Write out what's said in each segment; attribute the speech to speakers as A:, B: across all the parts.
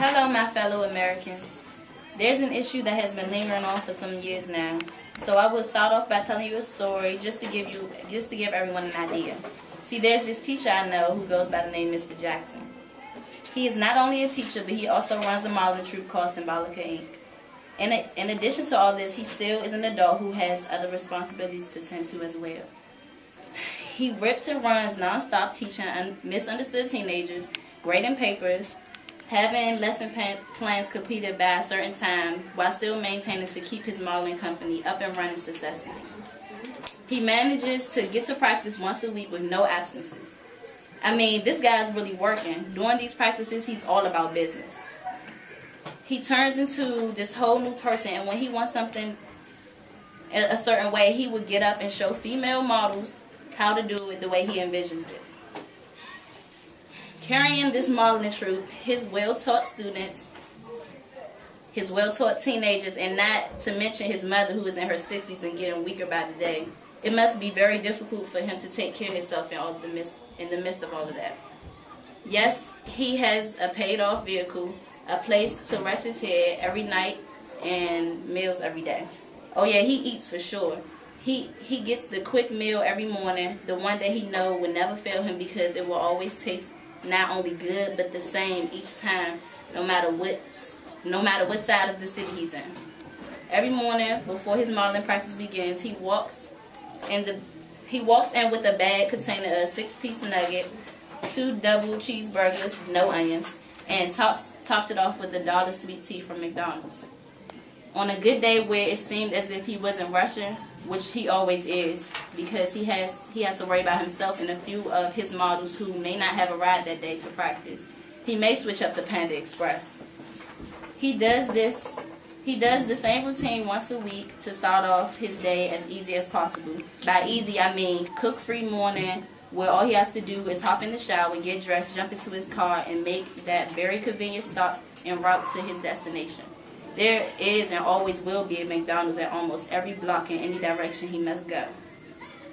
A: Hello, my fellow Americans. There's an issue that has been lingering on for some years now. So I will start off by telling you a story just to give everyone an idea. See, there's this teacher I know who goes by the name Mr. Jackson. He is not only a teacher, but he also runs a modeling troupe called Symbolica Inc. In addition to all this, he still is an adult who has other responsibilities to tend to as well. He rips and runs nonstop teaching misunderstood teenagers, grading papers, having lesson plans completed by a certain time while still maintaining to keep his modeling company up and running successfully. He manages to get to practice once a week with no absences. I mean, this guy's really working. During these practices, he's all about business. He turns into this whole new person, and when he wants something a certain way, he would get up and show female models how to do it the way he envisions it. Carrying this modeling troupe, his well-taught students, his well-taught teenagers, and not to mention his mother who is in her 60s and getting weaker by the day, it must be very difficult for him to take care of himself in the midst of all of that. Yes, he has a paid-off vehicle, a place to rest his head every night, and meals every day. Oh yeah, he eats for sure. He gets the quick meal every morning, the one that he knows will never fail him because it will always taste not only good but the same each time, no matter what side of the city he's in. Every morning before his modeling practice begins, he walks in with a bag containing a 6-piece nugget, 2 double cheeseburgers, no onions, and tops it off with $1 sweet tea from McDonald's. On a good day where it seemed as if he wasn't rushing, which he always is, because he has to worry about himself and a few of his models who may not have a ride that day to practice, he may switch up to Panda Express. He does the same routine once a week to start off his day as easy as possible. By easy, I mean cook-free morning, where all he has to do is hop in the shower, get dressed, jump into his car, and make that very convenient stop en route to his destination. There is and always will be a McDonald's at almost every block in any direction he must go.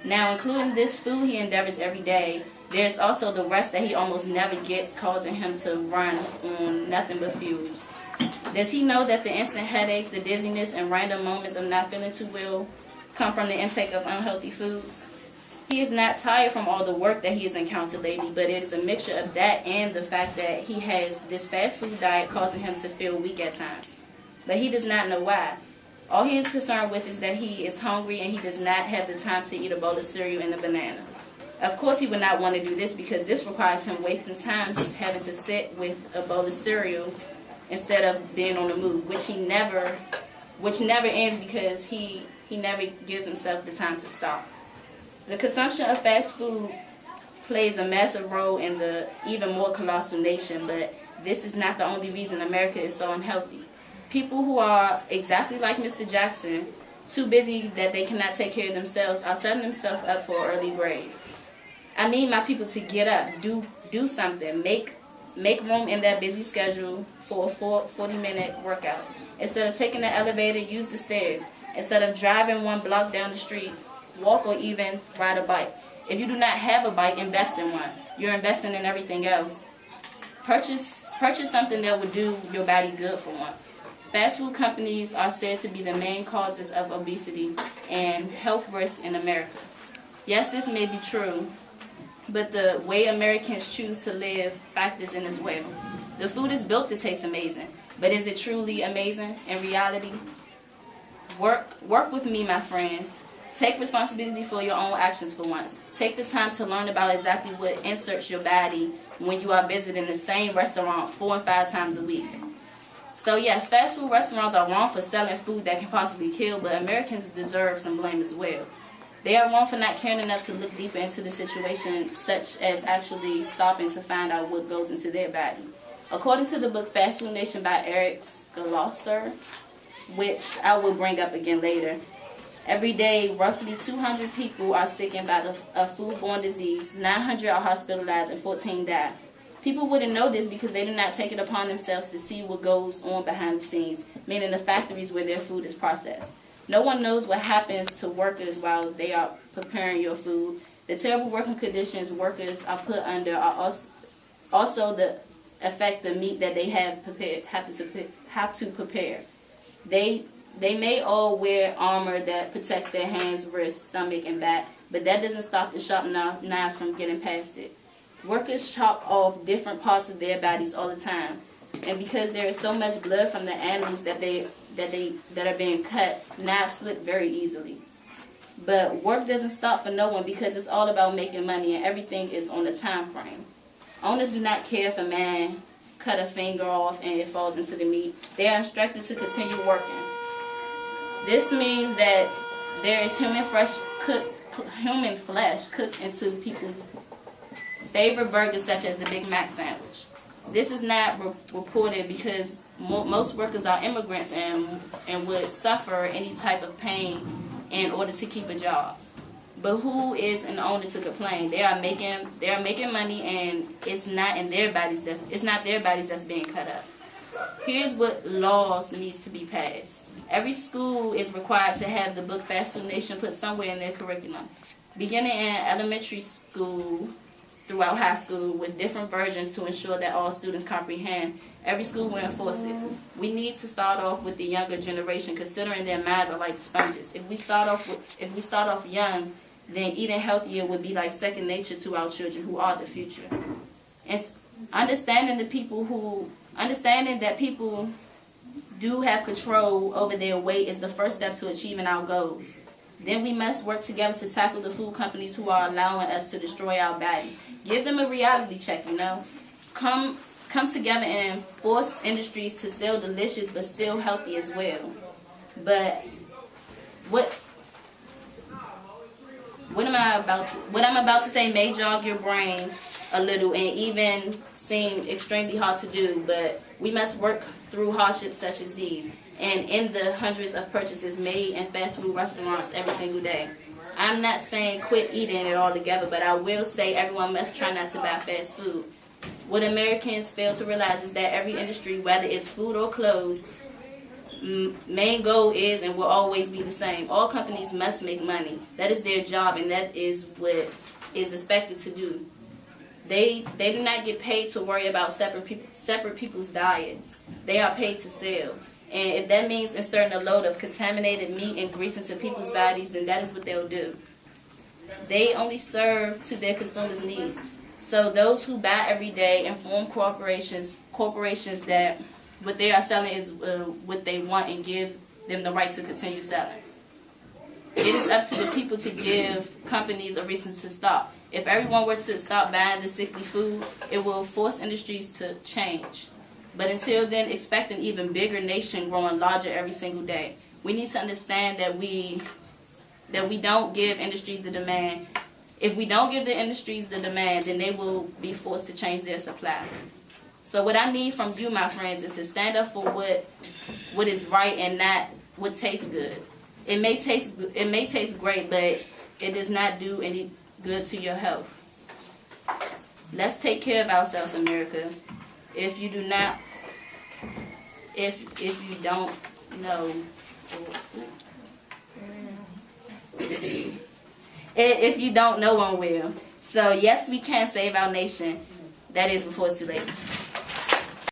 A: Now, including this food he endeavors every day, there's also the rest that he almost never gets, causing him to run on nothing but fuels. Does he know that the instant headaches, the dizziness, and random moments of not feeling too well come from the intake of unhealthy foods? He is not tired from all the work that he has encountered lately, but it is a mixture of that and the fact that he has this fast food diet causing him to feel weak at times. But he does not know why. All he is concerned with is that he is hungry and he does not have the time to eat a bowl of cereal and a banana. Of course he would not want to do this because this requires him wasting time having to sit with a bowl of cereal instead of being on the move, which never ends because he never gives himself the time to stop. The consumption of fast food plays a massive role in the even more colossal nation, but this is not the only reason America is so unhealthy. People who are exactly like Mr. Jackson, too busy that they cannot take care of themselves, are setting themselves up for an early grave. I need my people to get up, do something, make room in their busy schedule for a 40-minute workout. Instead of taking the elevator, use the stairs. Instead of driving 1 block down the street, walk or even ride a bike. If you do not have a bike, invest in one. You're investing in everything else. Purchase something that will do your body good for once. Fast food companies are said to be the main causes of obesity and health risks in America. Yes, this may be true, but the way Americans choose to live factors in as well. The food is built to taste amazing, but is it truly amazing in reality? Work with me, my friends. Take responsibility for your own actions for once. Take the time to learn about exactly what inserts your body when you are visiting the same restaurant 4 and 5 times a week. So yes, fast food restaurants are wrong for selling food that can possibly kill, but Americans deserve some blame as well. They are wrong for not caring enough to look deeper into the situation, such as actually stopping to find out what goes into their body. According to the book Fast Food Nation by Eric Schlosser, which I will bring up again later, every day, roughly 200 people are sickened by a foodborne disease, 900 are hospitalized, and 14 die. People wouldn't know this because they do not take it upon themselves to see what goes on behind the scenes, meaning the factories where their food is processed. No one knows what happens to workers while they are preparing your food. The terrible working conditions workers are put under are also affect the meat that they have to prepare. They may all wear armor that protects their hands, wrists, stomach, and back, but that doesn't stop the sharp knives from getting past it. Workers chop off different parts of their bodies all the time, and because there is so much blood from the animals that are being cut, knives slip very easily. But work doesn't stop for no one because it's all about making money, and everything is on a time frame. Owners do not care if a man cut a finger off and it falls into the meat. They are instructed to continue working. This means that there is human flesh cooked into people's favorite burgers, such as the Big Mac sandwich. This is not reported because most workers are immigrants and would suffer any type of pain in order to keep a job. But who is an owner to complain? They are making money, and it's not their bodies that's being cut up. Here's what laws needs to be passed. Every school is required to have the book Fast Food Nation put somewhere in their curriculum, beginning in elementary school throughout high school, with different versions to ensure that all students comprehend. Every school will enforce it. We need to start off with the younger generation, considering their minds are like sponges. If we start off young, then eating healthier would be like second nature to our children, who are the future. And understanding that people do have control over their weight is the first step to achieving our goals. Then we must work together to tackle the food companies who are allowing us to destroy our bodies. Give them a reality check, Come together and force industries to sell delicious but still healthy as well. But what I'm about to say may jog your brain a little and even seem extremely hard to do, but we must work through hardships such as these and in the hundreds of purchases made in fast food restaurants every single day. I'm not saying quit eating it altogether, but I will say everyone must try not to buy fast food. What Americans fail to realize is that every industry, whether it's food or clothes, main goal is and will always be the same. All companies must make money. That is their job, and that is what is expected to do. They do not get paid to worry about separate people's diets. They are paid to sell. And if that means inserting a load of contaminated meat and grease into people's bodies, then that is what they'll do. They only serve to their consumers' needs. So those who buy every day inform corporations that what they are selling is what they want and gives them the right to continue selling. It is up to the people to give companies a reason to stop. If everyone were to stop buying the sickly food, it will force industries to change. But until then, expect an even bigger nation growing larger every single day. We need to understand that we don't give industries the demand. If we don't give the industries the demand, then they will be forced to change their supply. So what I need from you, my friends, is to stand up for what is right and not what tastes good. It may taste great, but it does not do any good to your health. Let's take care of ourselves, America. If you don't know, if you don't, no one will. So yes, we can save our nation. That is before it's too late.